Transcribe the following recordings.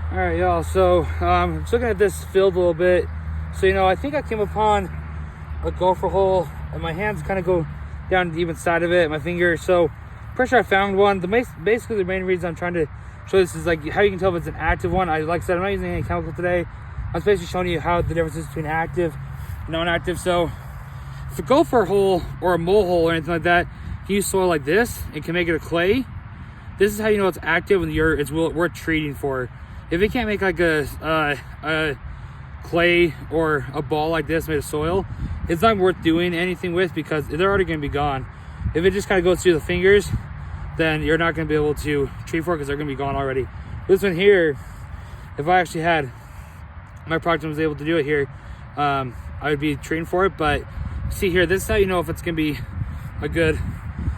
All right, y'all. So just looking at this field a little bit. So I think I came upon a gopher hole, and my hands kind of go down the even side of it, my finger. So pretty sure I found one. Basically the main reason I'm trying to show this is like how you can tell if it's an active one. Like I said, I'm not using any chemical today. I'm basically showing you how the difference is between active and non-active. So if a gopher hole or a mole hole or anything like that, you use soil like this, it can make it a clay. This is how you know it's active when it's worth treating for. If it can't make like a clay or a ball like this made of soil, it's not worth doing anything with because they're already going to be gone. If it just kind of goes through the fingers, then you're not going to be able to treat for it because they're going to be gone already. This one here, if I actually had my product and was able to do it here, I would be treating for it. But see here, this is how you know if it's going to be a good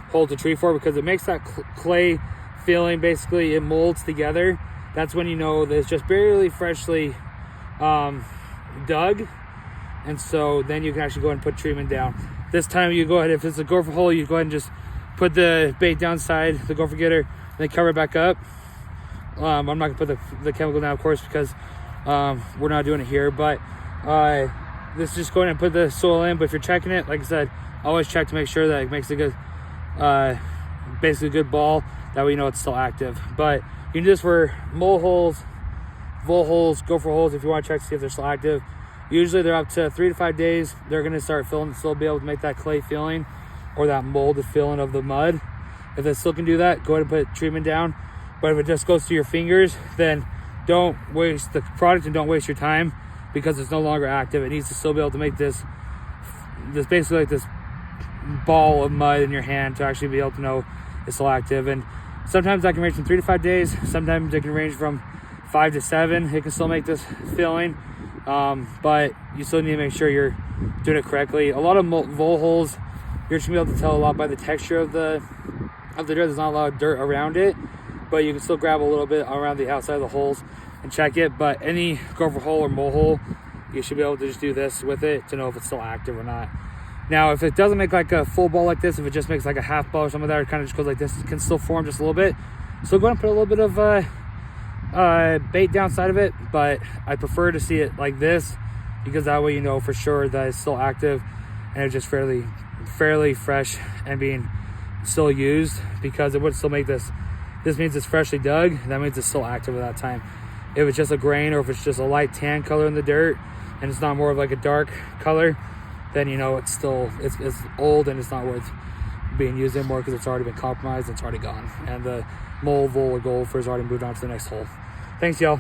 hole to treat for, because it makes that clay feeling. Basically it molds together. That's when you know that it's just barely freshly dug, and so then you can actually go ahead and put treatment down. This time you go ahead, if it's a gopher hole, you go ahead and just put the bait downside the gopher getter, then cover it back up. I'm not gonna put the chemical down, of course, because we're not doing it here, but this is just going and put the soil in. But if you're checking it, like I said, always check to make sure that it makes a good basically a good ball. That way you know it's still active. But you can do this for mole holes, vole holes, gopher holes if you want to check to see if they're still active. Usually they're up to 3 to 5 days. They're going to start filling, still be able to make that clay feeling or that molded feeling of the mud. If they still can do that, go ahead and put treatment down. But if it just goes through your fingers, then don't waste the product and don't waste your time, because it's no longer active. It needs to still be able to make this basically like this ball of mud in your hand to actually be able to know it's still active. And sometimes that can range from 3 to 5 days. Sometimes it can range from 5 to 7. It can still make this feeling, but you still need to make sure you're doing it correctly. A lot of vole holes, you're just gonna be able to tell a lot by the texture of the dirt. There's not a lot of dirt around it, but you can still grab a little bit around the outside of the holes and check it. But any gopher hole or mole hole, you should be able to just do this with it to know if it's still active or not. Now, if it doesn't make like a full ball like this, if it just makes like a half ball or something like that, it kind of just goes like this, it can still form just a little bit. So go ahead and put a little bit of bait downside of it, but I prefer to see it like this, because that way you know for sure that it's still active and it's just fairly fresh and being still used, because it would still make this means it's freshly dug. That means it's still active at that time. If it's just a grain, or if it's just a light tan color in the dirt and it's not more of like a dark color, then you know it's old and it's not worth being used anymore, because it's already been compromised and it's already gone, and the mole, vole, or gopher has already moved on to the next hole. Thanks, y'all.